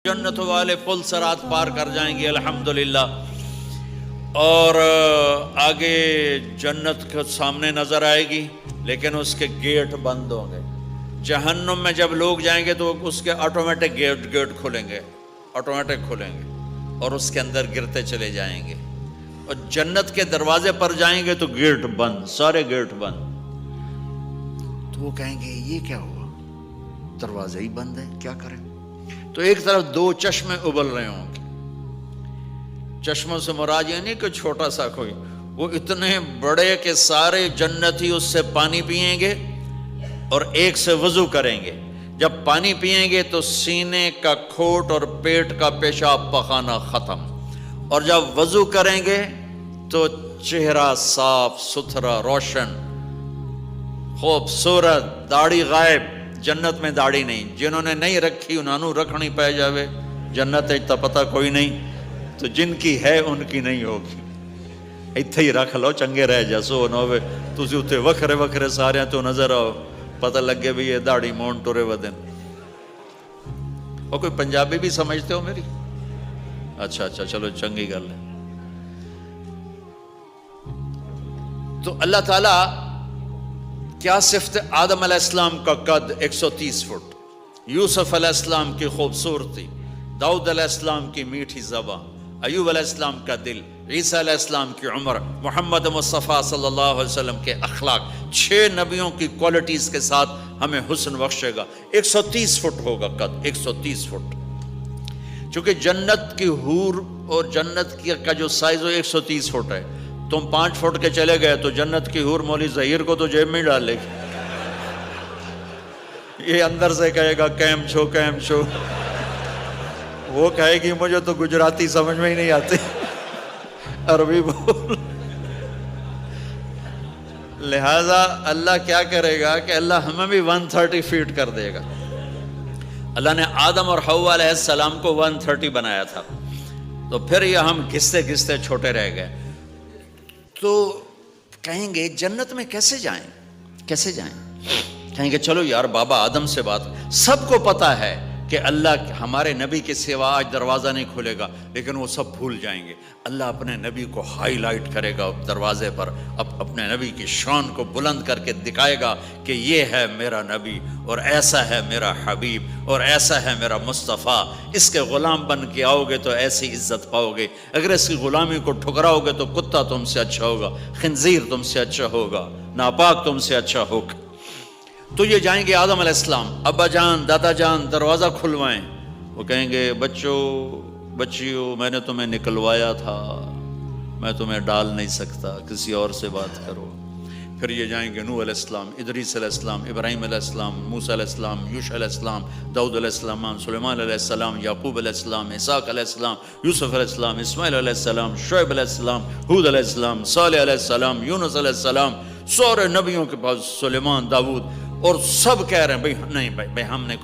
جنت والے پل سرات پار کر جائیں گے الحمدللہ، اور آگے جنت کے سامنے نظر آئے گی لیکن اس کے گیٹ بند ہوں گے۔ جہنم میں جب لوگ جائیں گے تو اس کے آٹومیٹک گیٹ کھلیں گے، آٹومیٹک کھلیں گے اور اس کے اندر گرتے چلے جائیں گے، اور جنت کے دروازے پر جائیں گے تو گیٹ بند، سارے گیٹ بند۔ تو وہ کہیں گے یہ کیا ہوا، دروازے ہی بند ہے، کیا کریں؟ تو ایک طرف دو چشمے ابل رہے ہوں گے۔ چشموں سے مراد یہ نہیں کہ چھوٹا سا کوئی، وہ اتنے بڑے کہ سارے جنتی اس سے پانی پئیں گے اور ایک سے وضو کریں گے۔ جب پانی پئیں گے تو سینے کا کھوٹ اور پیٹ کا پیشاب پخانا ختم، اور جب وضو کریں گے تو چہرہ صاف ستھرا روشن خوبصورت، داڑھی غائب۔ جنت میں داڑھی نہیں، جنہوں نے نہیں رکھی انہوں نے رکھنی پہ جاوے، جنت تا پتہ کوئی نہیں، تو جن کی ہے ان کی نہیں ہوگی۔ اتھے ہی رکھ لو چنگے رہ جاسو نہ ہوئے تسی اتھے وکھرے وکھرے سارے تو نظر آؤ، پتہ لگے بھی یہ داڑھی مون ٹورے ودن۔ اور کوئی پنجابی بھی سمجھتے ہو میری؟ اچھا چلو چنگی گل ہے۔ تو اللہ تعالیٰ کیا صفت آدم علیہ السلام کا قد 130 فٹ، یوسف علیہ السلام کی خوبصورتی، داؤد علیہ السلام کی میٹھی زبان، ایوب علیہ السلام کا دل، عیسیٰ علیہ السلام کی عمر، محمد مصطفیٰ صلی اللہ علیہ وسلم کے اخلاق، 6 نبیوں کی کوالٹیز کے ساتھ ہمیں حسن بخشے گا۔ 130 فٹ ہوگا قد، 130 فٹ۔ چونکہ جنت کی حور اور جنت کا جو سائز ہے 130 فٹ ہے، تم 5 فٹ کے چلے گئے تو جنت کی حور مولی ظہیر کو تو جیب میں ڈالے گی، یہ اندر سے کہے گا کیم چھو، وہ کہے گی مجھے تو گجراتی سمجھ میں ہی نہیں آتی، عربی بول۔ لہذا اللہ کیا کرے گا کہ اللہ ہمیں بھی 130 فیٹ کر دے گا۔ اللہ نے آدم اور حوا علیہ السلام کو 130 بنایا تھا، تو پھر یہ ہم گھستے چھوٹے رہ گئے۔ تو کہیں گے جنت میں کیسے جائیں؟ کہیں گے چلو یار بابا آدم سے بات، سب کو پتا ہے کہ اللہ ہمارے نبی کے سوا آج دروازہ نہیں کھلے گا، لیکن وہ سب بھول جائیں گے۔ اللہ اپنے نبی کو ہائی لائٹ کرے گا دروازے پر، اپنے نبی کی شان کو بلند کر کے دکھائے گا کہ یہ ہے میرا نبی، اور ایسا ہے میرا حبیب، اور ایسا ہے میرا مصطفیٰ۔ اس کے غلام بن کے آؤ گے تو ایسی عزت پاؤ گے، اگر اس کی غلامی کو ٹھکراؤ گے تو کتا تم سے اچھا ہوگا، خنزیر تم سے اچھا ہوگا، ناپاک تم سے اچھا ہوگا۔ تو یہ جائیں گے آدم علیہ السلام، ابا جان دادا جان دروازہ کھلوائیں۔ وہ کہیں گے بچیو میں نے تمہیں نکلوایا تھا، میں تمہیں ڈال نہیں سکتا، کسی اور سے بات کرو۔ پھر یہ جائیں گے نوح علیہ السلام، ادریس علیہ السلام، ابراہیم علیہ السلام، موسیٰ علیہ السلام، یوشع علیہ السلام، داؤد علیہ السلام، سلیمان علیہ السلام، یعقوب علیہ السلام، اسحاق علیہ السلام، یوسف علیہ السلام، اسماعیل علیہ السلام، شعیب علیہ السلام، ہود علیہ السلام، صالح علیہ السلام، یونس علیہ السلام، سارے نبیوں کے پاس، سلیمان، داؤد، اور سب کہہ رہے ہیں بھائی ہم نہیں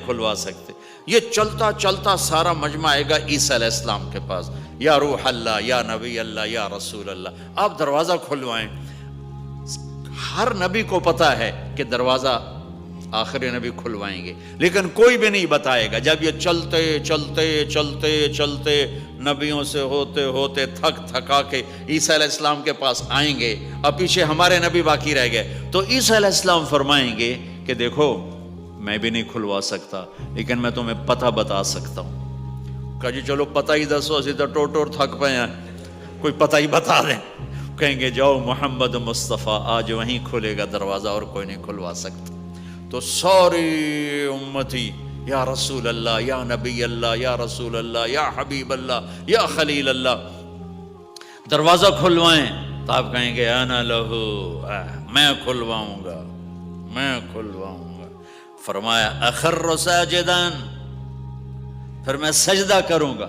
کھلوا سکتے۔ یہ چلتا سارا مجمع آئے گا عیسیٰ علیہ السلام کے پاس، یا روح اللہ، یا نبی اللہ، یا رسول اللہ، آپ دروازہ کھلوائیں۔ ہر نبی کو پتا ہے کہ دروازہ آخری نبی کھلوائیں گے، لیکن کوئی بھی نہیں بتائے گا۔ جب یہ چلتے نبیوں سے ہوتے تھکا کے عیسیٰ علیہ السلام کے پاس آئیں گے، اب پیچھے ہمارے نبی باقی رہ گئے، تو عیسیٰ علیہ السلام فرمائیں گے کہ دیکھو میں بھی نہیں کھلوا سکتا، لیکن میں تمہیں پتہ بتا سکتا ہوں۔ کہا جی چلو پتہ ہی دسو، اسی تو ٹور تھک پے ہیں، کوئی پتہ ہی بتا دیں۔ کہیں گے جاؤ محمد مصطفیٰ، آج وہیں کھلے گا دروازہ، اور کوئی نہیں کھلوا سکتا۔ تو ساری امتی یا رسول اللہ، یا نبی اللہ، یا رسول اللہ، یا حبیب اللہ، یا خلیل اللہ، دروازہ کھلوائیں۔ تو آپ کہیں گے انا لہو، میں کھلواؤں گا۔ فرمایا اخر ساجدان، پھر میں سجدہ کروں گا،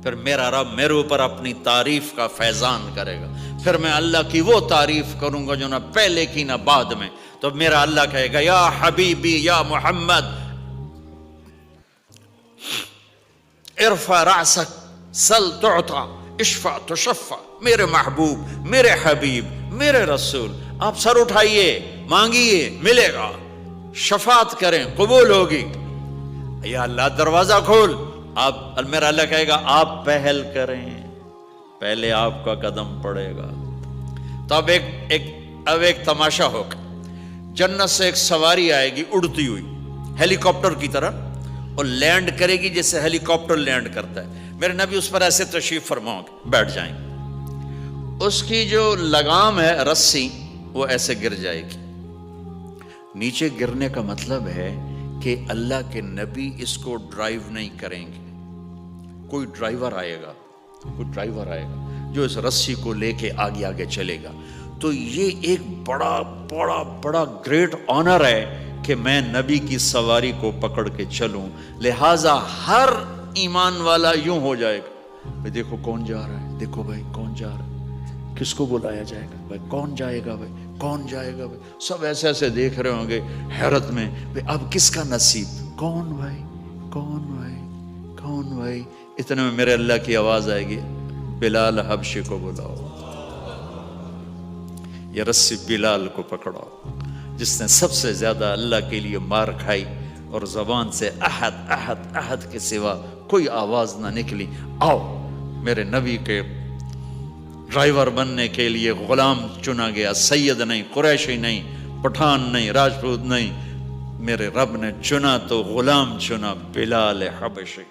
پھر میرا رب میرے اوپر اپنی تعریف کا فیضان کرے گا، پھر میں اللہ کی وہ تعریف کروں گا جو نہ پہلے کی نہ بعد میں۔ تو میرا اللہ کہے گا یا حبیبی یا محمد ارفع رأسک سل تعطا اشفع تشفع، میرے محبوب، میرے حبیب، میرے رسول، آپ سر اٹھائیے، مانگیے، ملے گا، شفاعت کریں، قبول ہوگی۔ یا اللہ دروازہ کھول. آپ میرا اللہ کہے گا آپ پہل کریں, پہلے آپ کا قدم پڑے گا. تو اب ایک تماشا ہوگا. جنت سے ایک سواری آئے گی اڑتی ہوئی ہیلی کاپٹر کی طرح, اور لینڈ کرے گی جیسے ہیلی کاپٹر لینڈ کرتا ہے. میرے نبی اس پر ایسے تشریف فرماؤ گے, بیٹھ جائیں گے. اس کی جو لگام ہے رسی وہ ایسے گر جائے گی. نیچے گرنے کا مطلب ہے کہ اللہ کے نبی اس کو ڈرائیو نہیں کریں گے. کوئی ڈرائیور آئے گا جو اس رسی کو لے کے آگے آگے چلے گا. تو یہ ایک بڑا بڑا بڑا گریٹ آنر ہے کہ میں نبی کی سواری کو پکڑ کے چلوں. لہٰذا ہر ایمان والا یوں ہو جائے گا, بھائی دیکھو کون جا رہا ہے, دیکھو بھائی کون جا رہا ہے, کس کو بلایا جائے گا, بھائی کون جائے گا, بھائی کون جائے گا. بھائی سب ایسے ایسے دیکھ رہے ہوں گے حیرت میں, بھائی اب کس کا نصیب, کون بھائی, کون بھائی, کون بھائی. اتنے میں میرے اللہ کی آواز آئے گی, بلال حبشی کو بلاؤ. یہ رسی بلال کو پکڑاؤ جس نے سب سے زیادہ اللہ کے لیے مار کھائی اور زبان سے احد احد احد کے سوا کوئی آواز نہ نکلی. آؤ, میرے نبی کے ڈرائیور بننے کے لیے غلام چنا گیا. سید نہیں, قریشی نہیں, پٹھان نہیں, راجپوت نہیں, میرے رب نے چنا تو غلام چنا, بلال حبشی.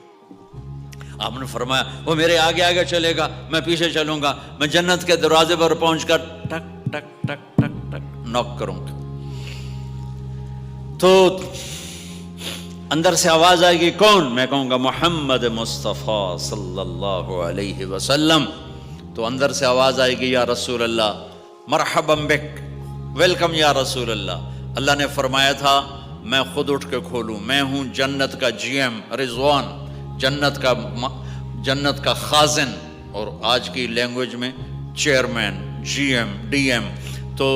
آپ نے فرمایا وہ میرے آگے آگے چلے گا, میں پیچھے چلوں گا. میں جنت کے دروازے پر پہنچ کر ٹک ٹک ٹک ٹک ٹک نوک کروں گا. تو اندر سے آواز آئے گی, کون؟ میں کہوں گا محمد مصطفیٰ صلی اللہ علیہ وسلم. تو اندر سے آواز آئے گی, یا رسول اللہ, مرحبا بک, ویلکم یا رسول اللہ. اللہ نے فرمایا تھا میں خود اٹھ کے کھولوں. میں ہوں جنت کا جی ایم رضوان, جنت کا خازن, اور آج کی لینگویج میں chairman, G M, D M. تو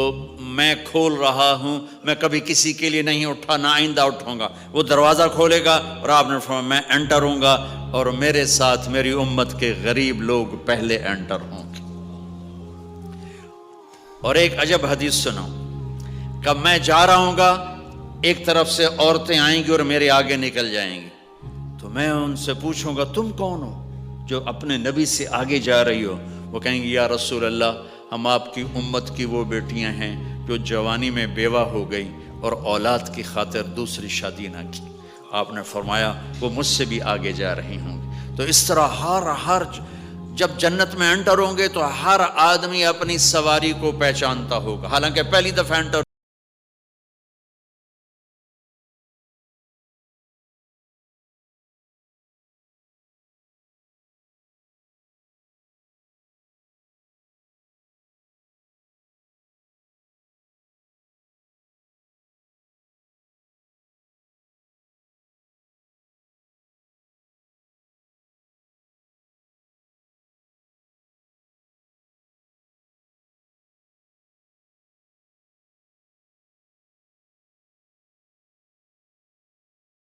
میں کھول رہا ہوں, میں کبھی کسی کے لیے نہیں اٹھا, نہ آئندہ اٹھوں گا. وہ دروازہ کھولے گا اور آپ نے فرمایا میں انٹر ہوں گا, اور میرے ساتھ میری امت کے غریب لوگ پہلے انٹر ہوں گے. اور ایک عجب حدیث سنو, کہ میں جا رہا ہوں گا, ایک طرف سے عورتیں آئیں گی اور میرے آگے نکل جائیں گی. تو میں ان سے پوچھوں گا تم کون ہو جو اپنے نبی سے آگے جا رہی ہو؟ وہ کہیں گی یا رسول اللہ, ہم آپ کی امت کی وہ بیٹیاں ہیں جو جوانی میں بیوہ ہو گئی اور اولاد کی خاطر دوسری شادی نہ کی. آپ نے فرمایا وہ مجھ سے بھی آگے جا رہی ہوں گی. تو اس طرح ہر جب جنت میں انٹر ہوں گے تو ہر آدمی اپنی سواری کو پہچانتا ہوگا. حالانکہ پہلی دفعہ انٹر